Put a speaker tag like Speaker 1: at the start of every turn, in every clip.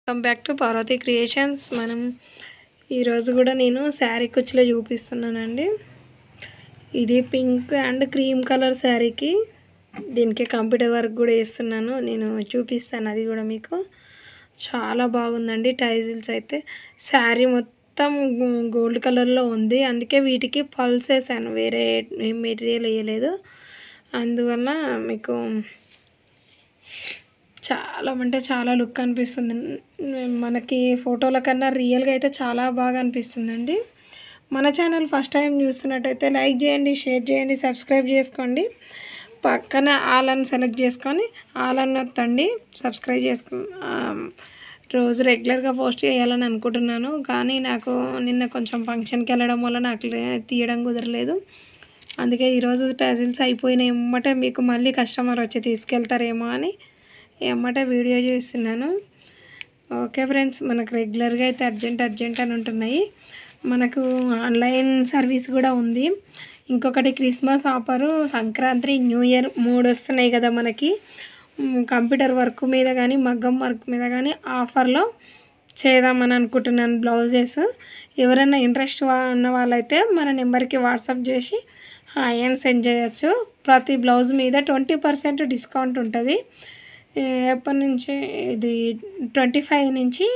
Speaker 1: Welcome back to Parvathi Creations. మనం ఈరోజు కూడా నేను శారీ కుచ్చులో చూపిస్తున్నానండి. ఇది పింక్ అండ్ క్రీమ్ కలర్ శారీకి దీనికి కంప్యూటర్ వర్క్ కూడా వేస్తున్నాను. నేను చూపిస్తాను అది కూడా మీకు. చాలా బాగుందండి. టైజిల్స్ అయితే శారీ మొత్తం గోల్డ్ కలర్లో ఉంది. అందుకే వీటికి పల్స్ వేసాను, వేరే మెటీరియల్ వేయలేదు. అందువల్ల మీకు చాలా అంటే చాలా లుక్ అనిపిస్తుంది. మనకి ఫోటోల కన్నా రియల్గా అయితే చాలా బాగా అనిపిస్తుందండి. మన ఛానల్ ఫస్ట్ టైం చూస్తున్నట్టయితే లైక్ చేయండి, షేర్ చేయండి, సబ్స్క్రైబ్ చేసుకోండి. పక్కన ఆల్ అని సెలెక్ట్ చేసుకొని ఆల్ అని వత్తండి. సబ్స్క్రైబ్ చేసుకో. రోజు రెగ్యులర్గా పోస్ట్ చేయాలని అనుకుంటున్నాను, కానీ నాకు నిన్న కొంచెం ఫంక్షన్కి వెళ్ళడం వల్ల నాకు తీయడం కుదరలేదు. అందుకే ఈరోజు టజిల్స్ అయిపోయిన ఎమ్మటే మీకు మళ్ళీ కస్టమర్ వచ్చి తీసుకెళ్తారేమో అని ఎమ్మటే వీడియో చేస్తున్నాను. ఓకే ఫ్రెండ్స్, మనకు రెగ్యులర్గా అయితే అర్జెంట్ అని ఉంటున్నాయి. మనకు ఆన్లైన్ సర్వీస్ కూడా ఉంది. ఇంకొకటి Christmas offer, Sankranti, new year 3 వస్తున్నాయి కదా మనకి. కంప్యూటర్ వర్క్ మీద కానీ మగ్గం వర్క్ మీద కానీ ఆఫర్లో చేద్దామని అనుకుంటున్నాను బ్లౌజెస్. ఎవరైనా ఇంట్రెస్ట్ ఉన్న వాళ్ళైతే మన నెంబర్కి వాట్సాప్ చేసి హాయ్ అని సెండ్ చేయొచ్చు. ప్రతి బ్లౌజ్ మీద 20% డిస్కౌంట్ ఉంటుంది. ఎప్పటి నుంచి ఇది 25 నుంచి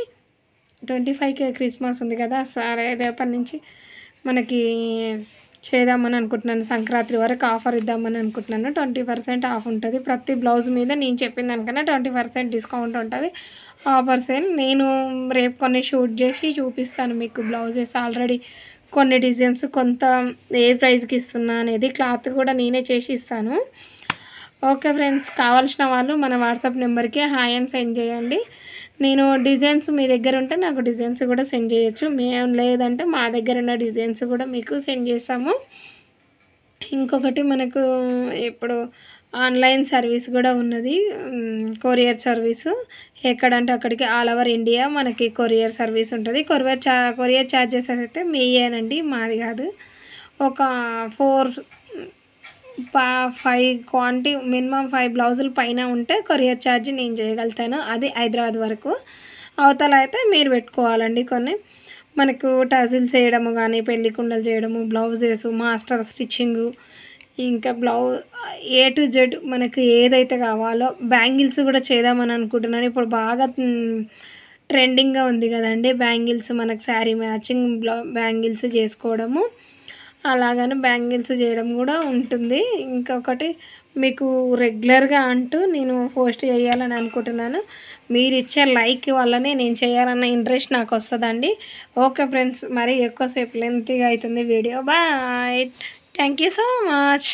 Speaker 1: 25కి క్రిస్మస్ ఉంది కదా, సరే రేపటి నుంచి మనకి చేద్దామని అనుకుంటున్నాను. సంక్రాంతి వరకు ఆఫర్ ఇద్దామని అనుకుంటున్నాను. 20% ఆఫ్ ఉంటుంది ప్రతి బ్లౌజ్ మీద. నేను చెప్పిన దానికన్నా 20% డిస్కౌంట్ ఉంటుంది. Offer sale. నేను రేపు కొన్ని షూట్ చేసి చూపిస్తాను మీకు బ్లౌజెస్. ఆల్రెడీ కొన్ని డిజైన్స్ కొంత ఏ ప్రైస్కి ఇస్తున్నా అనేది క్లాత్ కూడా నేనే చేసి ఇస్తాను. ఓకే ఫ్రెండ్స్, కావాల్సిన వాళ్ళు మన వాట్సాప్ నెంబర్కి హాయ్ అని సెండ్ చేయండి. నేను డిజైన్స్ మీ దగ్గర ఉంటే నాకు డిజైన్స్ కూడా సెండ్ చేయొచ్చు. మేము లేదంటే మా దగ్గర ఉన్న డిజైన్స్ కూడా మీకు సెండ్ చేస్తాము. ఇంకొకటి మనకు ఇప్పుడు ఆన్లైన్ సర్వీస్ కూడా ఉన్నది, కొరియర్ సర్వీసు. ఎక్కడంటే అక్కడికి ఆల్ ఓవర్ ఇండియా మనకి కొరియర్ సర్వీస్ ఉంటుంది. కొరియర్ ఛార్జెస్ అయితే మీయేనండి, మాది కాదు. ఒక 5 క్వాంటిటీ మినిమం 5 బ్లౌజులు పైన ఉంటే కొరియర్ ఛార్జ్ నేను చేయగలుగుతాను. అది హైదరాబాద్ వరకు. అవతల అయితే మీరు పెట్టుకోవాలండి. కొన్ని మనకు టజిల్స్ చేయడము కానీ, పెళ్లి కుండలు చేయడము, బ్లౌజెస్, మాస్టర్ స్టిచ్చింగు, ఇంకా A to Z మనకు ఏదైతే కావాలో. బ్యాంగిల్స్ కూడా చేద్దామని అనుకుంటున్నాను. ఇప్పుడు బాగా ట్రెండింగ్గా ఉంది కదండి బ్యాంగిల్స్. మనకు శారీ మ్యాచింగ్ బ్యాంగిల్స్ చేసుకోవడము, అలాగని బ్యాంగిల్స్ చేయడం కూడా ఉంటుంది. ఇంకొకటి మీకు రెగ్యులర్గా అంటూ నేను పోస్ట్ చేయాలని అనుకుంటున్నాను. మీరు ఇచ్చే లైక్ వల్లనే నేను చేయాలన్న ఇంట్రెస్ట్ నాకు వస్తుందండి. ఓకే ఫ్రెండ్స్, మరి ఎక్కువసేపు లెంతీగా అవుతుంది వీడియో. Bye, thank you so much.